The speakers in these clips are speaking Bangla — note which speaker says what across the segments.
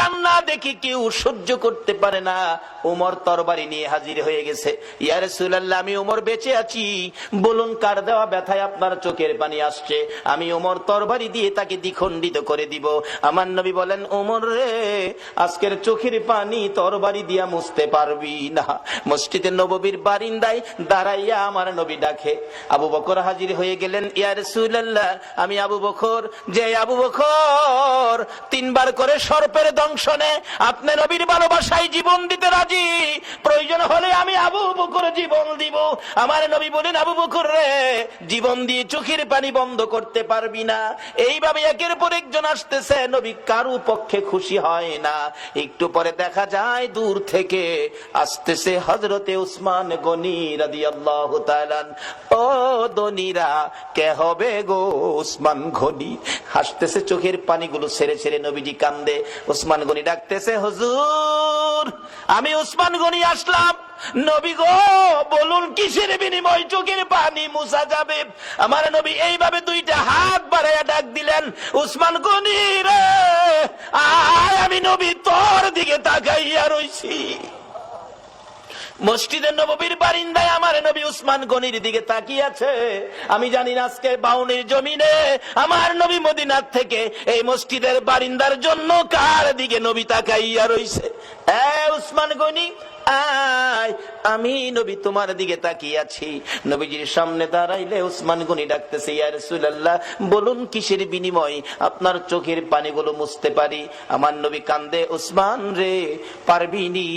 Speaker 1: কান্না দেখি কেউ সহ্য করতে পারে না। ওমর তরবারি নিয়ে হাজির হয়ে গেছে। ইয়া রাসূলুল্লাহ, আমি ওমর বেঁচে আছি, বলুন কার দেওয়া ব্যথায় আপনার চোখের পানি আসছে, আমি ওমর তরবারি দিয়ে তাকে দ্বিখণ্ডিত করে দিব। আমার নবী বলেন, ওমর রে, আজকের চোখের পানি তরবারি দিয়া মুছতে পারবি না। মসজিদে নববীর বারিন্দায় দাঁড়াইয়া আমার নবী ডাকে। আবু বকর হাজির হয়ে গেলেন। ইয়া রাসূলুল্লাহ, আমি আবু বকর, যে আবু বকর 3 বার করে সর্পের দংশনে আপনি নবীর ভালোবাসায় জীবন দিতে রাজি, প্রয়োজন হলে আমি আবু বকর জীবন দিব। আমার নবী বলেন, আবু বকর রে, জীবন দিয়ে চোখের পানি বন্ধ করতে পারবি না। এইভাবে একের পর একজন আসতেছে, নবী কারো পক্ষে খুশি হয় না। একটু পরে দেখা যায় দূর থেকে আসতেছে হযরতে উসমান গনি রাদিয়াল্লাহু তাআলা। ও দনিরা, কে হবে গো উসমান গনি? হাসতেছে, চোখের পানিগুলো ছেড়ে ছেড়ে নবীজি কান্দে। উসমান গনি ডাকতেছে, হুজুর, আমি উসমান গনি আসলাম। নবী গো, বলুন কিসের বিনিময় চোখের পানি মুছা যাবে? আমার নবী এইভাবে 2টা হাত বাড়াইয়া ডাক দিলেন, উসমান গনি রে, আয়, আমি নবী তোর দিকে তাকাইয়া রইছি। মসজিদে নববীর বারিন্দায় আমার নবী উসমান গনির দিকে তাকিয়ে আছে। আমি জানি না আজকে বাউনির জমিনে আমার নবী মদিনার থেকে এই মসজিদের বারিন্দার জন্য কার দিকে নবী তাকাইয়া রইছে। উসমান গনি, আয়, আমি নবী তোমার দিকে তাকিয়ে আছি। নবীজির সামনে দাঁড়াইলে উসমান গনি ডাকতেছে, ইয়া রাসূলুল্লাহ, বলুন কিসের বিনিময় আপনার চোখের পানিগুলো মুছতে পারি? আমার নবী কান্দে, উসমান রে, পারবিনি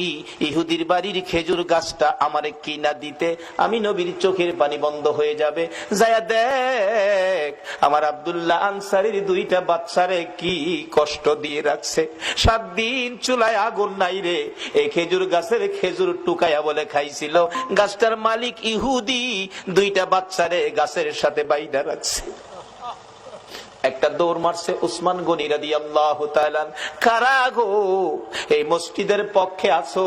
Speaker 1: ইহুদির বাড়ির খেজুর গাছটা আমারে কিনা দিতে, আমি নবীর চোখের পানি বন্ধ হয়ে যাবে। যায়া দেখ আমার আব্দুল্লাহ আনসারীর 2টা বাচ্চারে কি কষ্ট দিয়ে রাখছে। 7 দিন চুলায় আগুন নাই রে, এই খেজুর গাছের খেজুর টুকায়া বলে খাইছিল। গাছটার মালিক ইহুদি, 2টা বাচ্চারে গাছের সাথে বাইধা রাখছে। একটা দৌড় মারছে উসমান গনি রাদিয়াল্লাহু তাআলা। কারা গো এই মসজিদের পক্ষে আছো?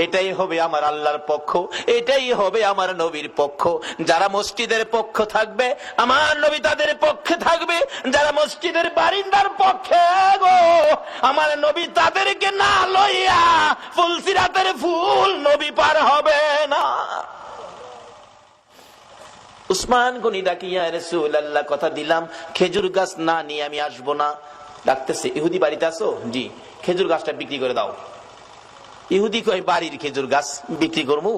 Speaker 1: এটাই হবে আমার আল্লাহর পক্ষ, এটাই হবে আমার নবীর পক্ষ। যারা মসজিদের পক্ষ থাকবে আমার নবী তাদের পক্ষে থাকবে, যারা মসজিদের বারিন্দার পক্ষে গো আমার নবী তাদেরকে না লইয়া ফুলসিরাতের ফুল নবী পার হবে না। উসমান গনি ডাকি, ইয়া রাসূলুল্লাহ, কথা দিলাম খেজুর গাছ না নিয়ে আমি আসবো না। ডাকতেছে, ইহুদি বাড়িতে আছো? জি। খেজুর গাছটা বিক্রি করে দাও। ইহুদি কয়, বাড়ির খেজুর গাছ বিক্রি করবো?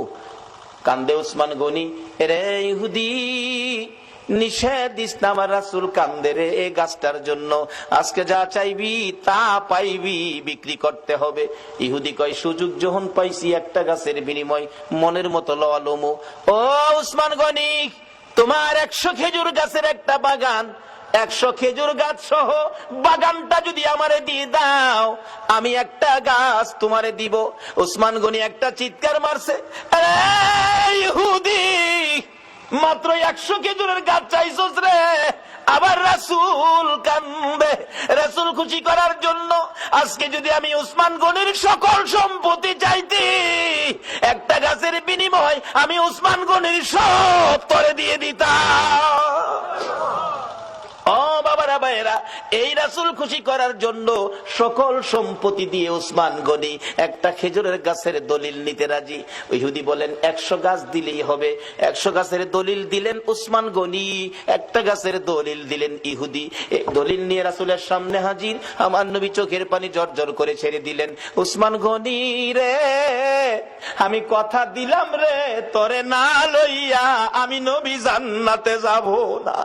Speaker 1: কান্দে উসমান গনি, রে ইহুদি, নিষেধ দিস না, আমার রাসূল কান্দে রে এই গাছটার জন্য। আজকে যা চাইবি তা পাইবি, বিক্রি করতে হবে। ইহুদি কয়, সুযোগ যখন পাইছি একটা গাছের বিনিময় মনের মতো লওয়া লমু। ও উসমান গনি, তোমার 100 খেজুর গাছের একটা বাগান, 100 খেজুর গাছ সহ বাগানটা যদি আমারে দিয়ে দাও, আমি একটা গাছ তোমারে দিব। উসমান গনি একটা চিৎকার মারছে, ইহুদি, মাত্র 100 খেজুরের গাছ চাইছস রে? আবার রাসূল কান্দে। রাসূল খুশি করার জন্য আজকে যদি আমি উসমান গনির সকল সম্পত্তি চাইতি, একটা গাছের বিনিময় আমি উসমান গনির সব তরে দিয়ে দিতাম। ও বাবারা, ভাইয়েরা, এই রাসূল খুশি করার জন্য সকল সম্পত্তি দিয়ে উসমান গনি একটা খেজুরের গাছের দলিল নিতে রাজি। ইহুদি বলেন 100 গাছ দিলেই হবে। 100 গাছের দলিল দিলেন উসমান গনি, একটা গাছের দলিল দিলেন ইহুদি। এই দলিল নিয়ে রাসূলের সামনে হাজির। আমার নবী চোখের পানি জর্জর করে ছেড়ে দিলেন, উসমান গনি রে, আমি কথা দিলাম রে, তোরে না লইয়া আমি নবী জান্নাতে যাব না।